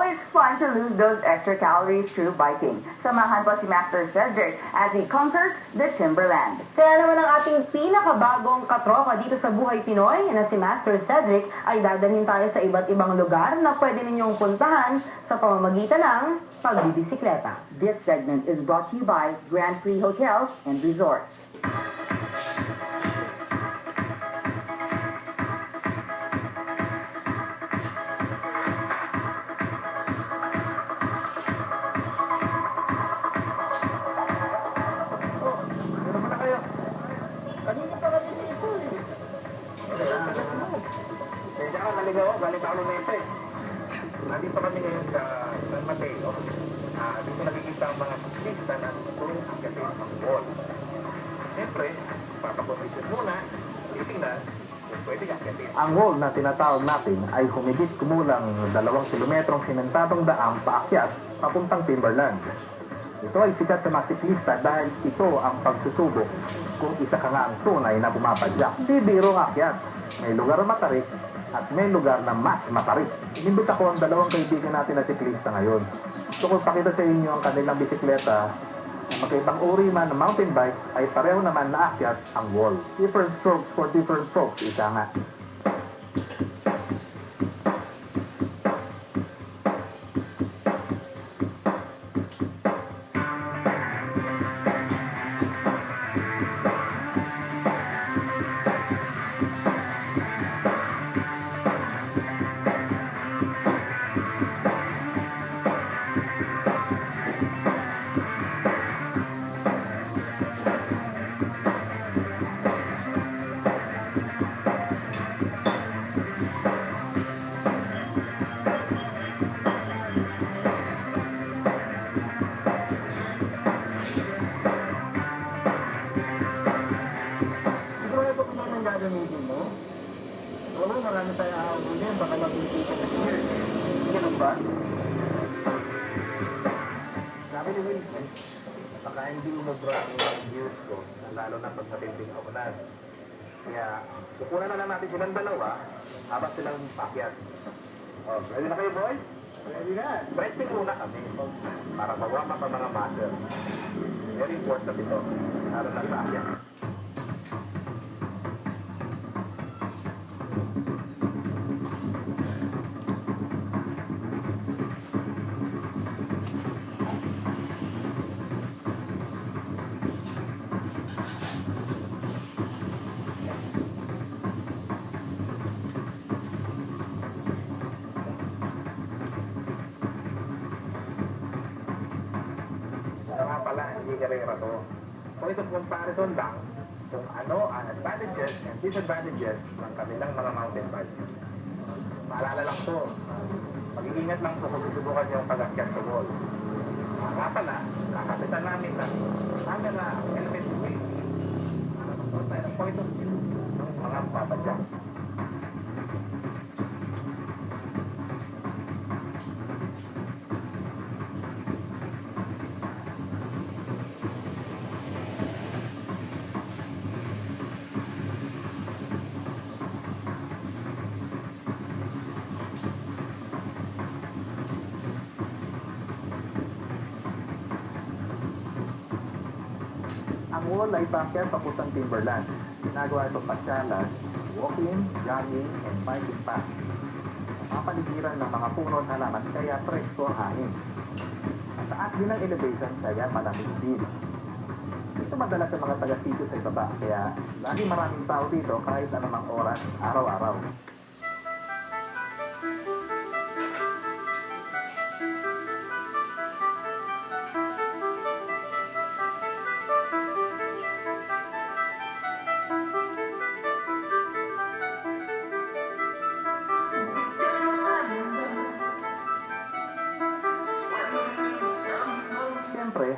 always fun to lose those extra calories through biking. Samahan po si Master Cedric as he conquers the Timberland. Kaya naman ang ating pinakabagong katropa dito sa Buhay Pinoy na si Master Cedric ay dadalhin tayo sa iba't ibang lugar na pwede ninyong puntahan sa pamamagitan ng pagbibisikleta. This segment is brought to you by Grand Prix Hotels and Resorts. Galing pa Alumete. Nandito kami ngayon sa San Mateo. Dito nakikita ang mga siklista na tuloy ang kasi ang wall. Siyempre, papakomitin muna, titingnan kung pwede akitin. Ang wall na tinatawag natin ay humigit kumulang 2 kilometrong simentadong daang paakyat papuntang Timberland. Ito ay sikat sa mga siklista dahil ito ang pagsusubok kung isa ka nga ang tunay na bumapadyak. Di biro ang akyat. May lugar matarik at may lugar na mas matarik. Inimbit ako ang 2 kaibigan natin na siklista ngayon. Gusto ko pakita sa inyo ang kanilang bisikleta na magkaibang uri man ng mountain bike ay pareho naman naakyat ang wall. Different strokes for different folks, isa nga. Marami tayo ahawulin, baka mabisi ka na here. Ganun ba? Sabi ni Wilson, baka hindi umubra ang views ko, lalo na pag matinding kaulan. Kaya, kukunan na lang natin silang 2, habang silang pakyat. Oh, ready na kayo, boys? Ready na. Stretching muna kami, para mawama pa mga muscle. Very important ito, lalo na sa akyat. Hindi karera to. So ito comparison lang kung ano ang advantages and disadvantages ng kanilang mga mountain bike. Maalala lang to. Mag-iingat lang po kung susubukan yung pag-akyat sa wall. Nga pala, kakapitan namin na namin na helmet weight. Tayo ng point of view ng mga papadyak. Ang wall ay paakyat papuntang Timberland. Ginagawa itong pasyalan, walking, jogging, and biking path. Mapaligiran ng mga puno at halaman kaya presko ang hangin. At taas din ang elevation kaya malamig din. Ito madalas sa mga taga-sitio sa ibaba kaya lagi maraming tao dito kahit anumang oras, araw-araw. Siyempre,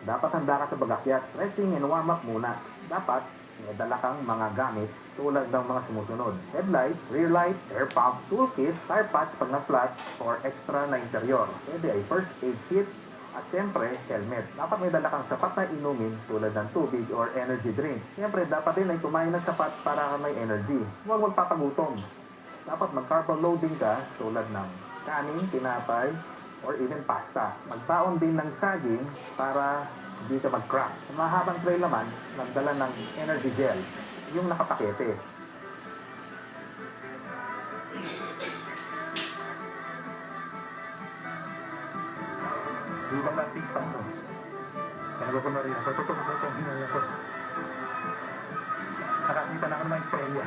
dapat handa ka sa pag-akyat, stretching and warm up muna. Dapat, may dala kang mga gamit tulad ng mga sumusunod. Headlight, rear light, air pump, toolkit, tire patch pag na-flat, or extra na interior. Pwede ay first aid kit, at siyempre, helmet. Dapat may dala kang sapat na inumin tulad ng tubig or energy drink. Siyempre, dapat din ay kumain ng sapat para may energy. Huwag magpapagutom. Dapat mag-carbo loading ka tulad ng kanin, tinapay, or even pasta. Magbaon din ng saging para hindi ka mag-crack. Sa mahabang trail naman, nagdala ng energy gel, yung nakapakete. Ibang natin pa ito. Kaya ko na rin ako. Totoo hinala ko. Nakakita na ako ng estrella.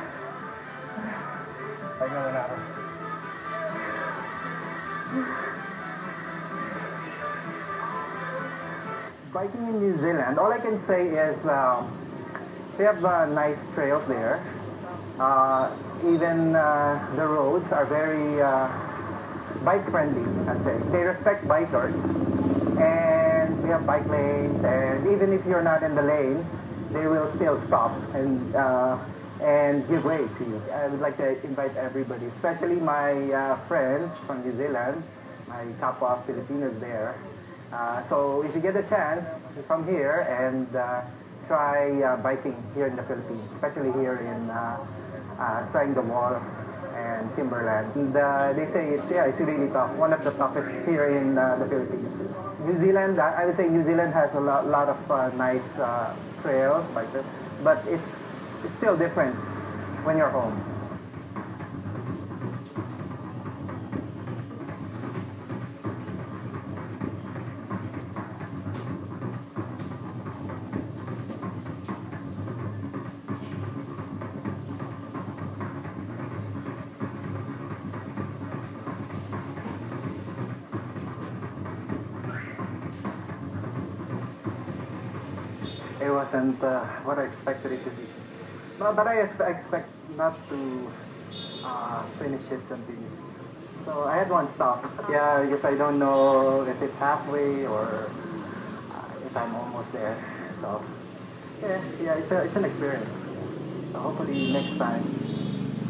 Ay nga wala ako. Biking in New Zealand, all I can say is we have nice trails there. Even the roads are very bike-friendly, I'd say. They respect bikers, and we have bike lanes, and even if you're not in the lane, they will still stop and give way to you. I would like to invite everybody, especially my friends from New Zealand, my kapwa Filipinos there. So if you get a chance, come here and try biking here in the Philippines, especially here in Trying the Wall and Timberland. And they say it's really tough, one of the toughest here in the Philippines. New Zealand, I would say New Zealand has a lot of nice trails, but it's still different when you're home. It wasn't what I expected it to be. But I expect not to finish it completely. So I had one stop. Yeah, because I don't know if it's halfway or if I'm almost there. So yeah, it's an experience. So hopefully next time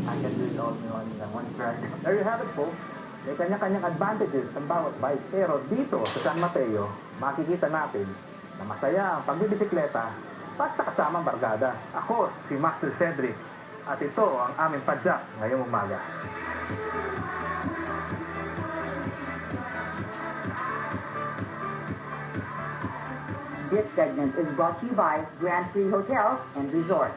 I can do it all in one stride. There you have it, folks. May kanya-kanyang advantages ang bawat bike. Pero dito sa San Mateo, makikita natin na masaya ang pagbibisikleta basta kasamang barkada. Ako, si Master Cedric, at ito ang aming padyak ngayong umaga. This segment is brought to you by Grand Prix Hotel and Resort.